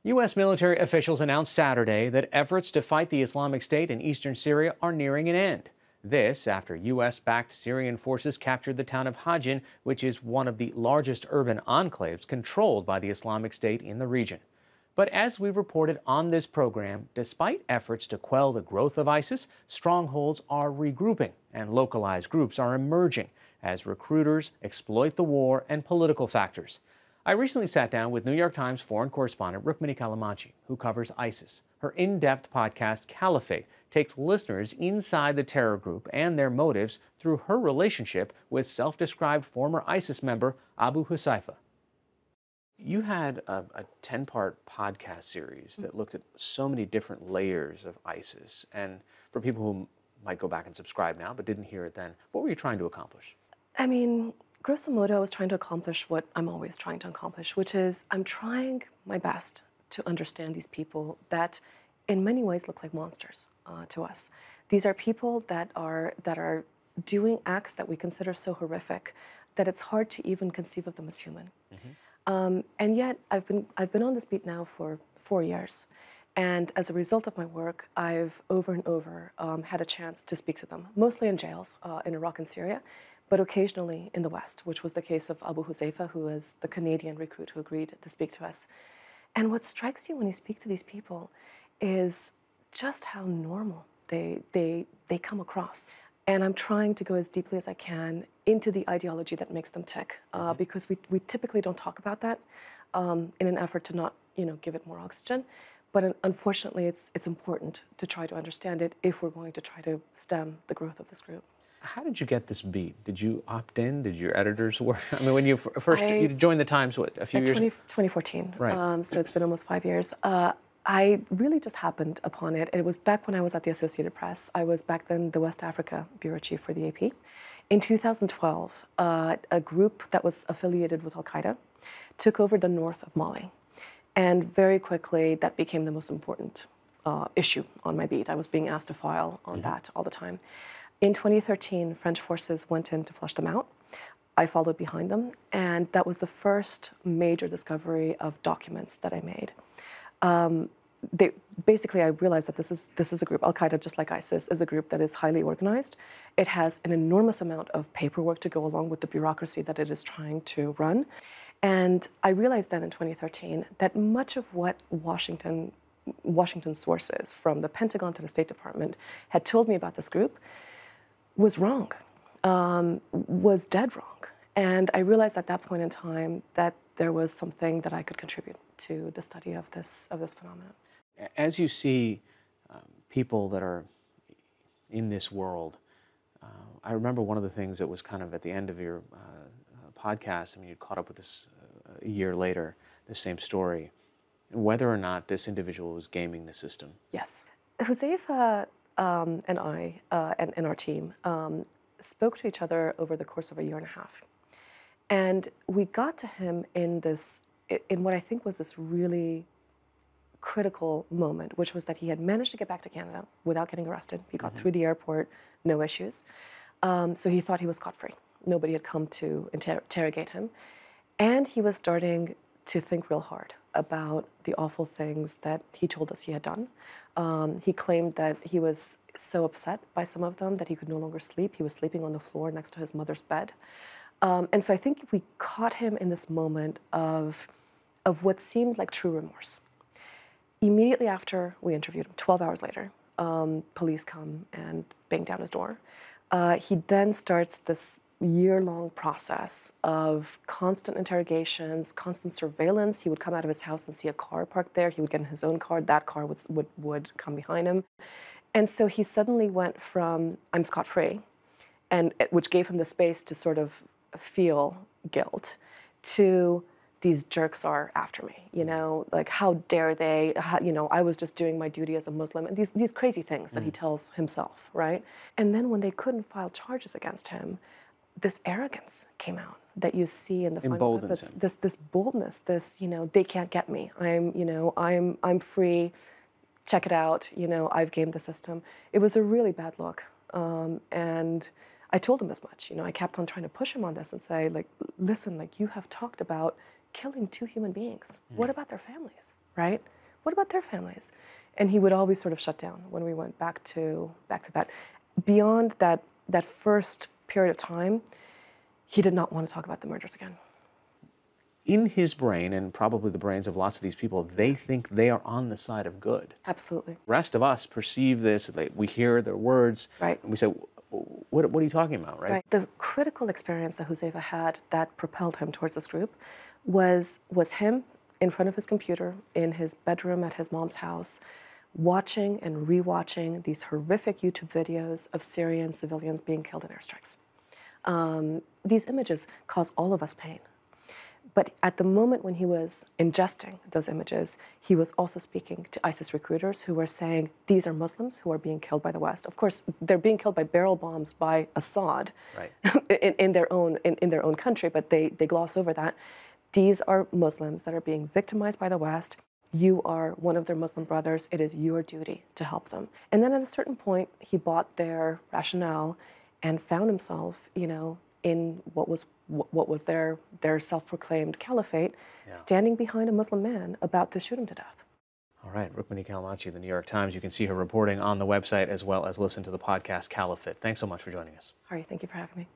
U.S. military officials announced Saturday that efforts to fight the Islamic State in eastern Syria are nearing an end. This after U.S.-backed Syrian forces captured the town of Hajin, which is one of the largest urban enclaves controlled by the Islamic State in the region. But as we reported on this program, despite efforts to quell the growth of ISIS, strongholds are regrouping and localized groups are emerging as recruiters exploit the war and political factors. I recently sat down with New York Times foreign correspondent Rukmini Callimachi, who covers ISIS. Her in-depth podcast, Caliphate, takes listeners inside the terror group and their motives through her relationship with self-described former ISIS member Abu Huzaifa. You had a 10-part podcast series that looked at so many different layers of ISIS. And for people who might go back and subscribe now but didn't hear it then, what were you trying to accomplish? I mean, grosso modo, I was trying to accomplish what I'm always trying to accomplish, which is I'm trying my best to understand these people that in many ways look like monsters to us. These are people that are doing acts that we consider so horrific that it's hard to even conceive of them as human. And yet, I've been on this beat now for 4 years, and as a result of my work, I've over and over had a chance to speak to them, mostly in jails in Iraq and Syria, but occasionally in the West, which was the case of Abu Huzaifa, who is the Canadian recruit who agreed to speak to us. And what strikes you when you speak to these people is just how normal they come across. And I'm trying to go as deeply as I can into the ideology that makes them tick, because we typically don't talk about that in an effort to not, give it more oxygen. But unfortunately, it's important to try to understand it if we're going to try to stem the growth of this group. How did you get this beat? Did you opt in? Did your editors work? I mean, when you first you joined the Times, what, a few years? 2014. Right. So it's been almost 5 years. I really just happened upon it. It was back when I was at the Associated Press. I was back then the West Africa bureau chief for the AP. In 2012, a group that was affiliated with Al-Qaeda took over the north of Mali. And very quickly, that became the most important issue on my beat. I was being asked to file on that all the time. In 2013, French forces went in to flush them out. I followed behind them, and that was the first major discovery of documents that I made. Basically, I realized that this is a group, Al-Qaeda, just like ISIS, is a group that is highly organized. It has an enormous amount of paperwork to go along with the bureaucracy that it is trying to run. And I realized then in 2013 that much of what Washington sources, from the Pentagon to the State Department, had told me about this group was wrong, was dead wrong. And I realized at that point in time that there was something that I could contribute to the study of this phenomenon. As you see people that are in this world, I remember one of the things that was kind of at the end of your podcast, I mean, you caught up with this a year later, the same story, whether or not this individual was gaming the system. Yes. Huzaifa and I and our team spoke to each other over the course of a year and a half. And we got to him in what I think was this really critical moment, which was that he had managed to get back to Canada without getting arrested. He got through the airport, no issues. So he thought he was scot-free. Nobody had come to interrogate him. And he was starting to think real hard about the awful things that he told us he had done. He claimed that he was so upset by some of them that he could no longer sleep. He was sleeping on the floor next to his mother's bed. And so I think we caught him in this moment of what seemed like true remorse. Immediately after we interviewed him, 12 hours later, police come and bang down his door. He then starts this year-long process of constant interrogations, constant surveillance. He would come out of his house and see a car parked there. He would get in his own car. That car would come behind him. And so he suddenly went from, I'm scot-free, and which gave him the space to sort of feel guilt, to these jerks are after me, like how dare they, I was just doing my duty as a Muslim, and these crazy things that he tells himself, right? And then when they couldn't file charges against him, this arrogance came out that you see in the final clips. This boldness, they can't get me. I'm free. Check it out. I've gamed the system. It was a really bad look, and I told him as much. I kept on trying to push him on this and say, like, listen, like, you have talked about killing 2 human beings. What about their families, right? What about their families? And he would always sort of shut down when we went back to that. Beyond that first period of time, he did not want to talk about the murders again. In his brain, and probably the brains of lots of these people, they think they are on the side of good. Absolutely. The rest of us perceive this, we hear their words, Right. and we say, what are you talking about, right? Right. The critical experience that Huzaifa had that propelled him towards this group was him in front of his computer in his bedroom at his mom's house, watching and rewatching these horrific YouTube videos of Syrian civilians being killed in airstrikes. These images cause all of us pain. But at the moment when he was ingesting those images, he was also speaking to ISIS recruiters who were saying, these are Muslims who are being killed by the West. Of course, they're being killed by barrel bombs by Assad, Right. in their own country, but they gloss over that. These are Muslims that are being victimized by the West. You are one of their Muslim brothers. It is your duty to help them. And then at a certain point, he bought their rationale and found himself, in what was their self-proclaimed caliphate, standing behind a Muslim man about to shoot him to death. All right, Rukmini Callimachi of the New York Times. You can see her reporting on the website as well as listen to the podcast Caliphate. Thanks so much for joining us. Hari, thank you for having me.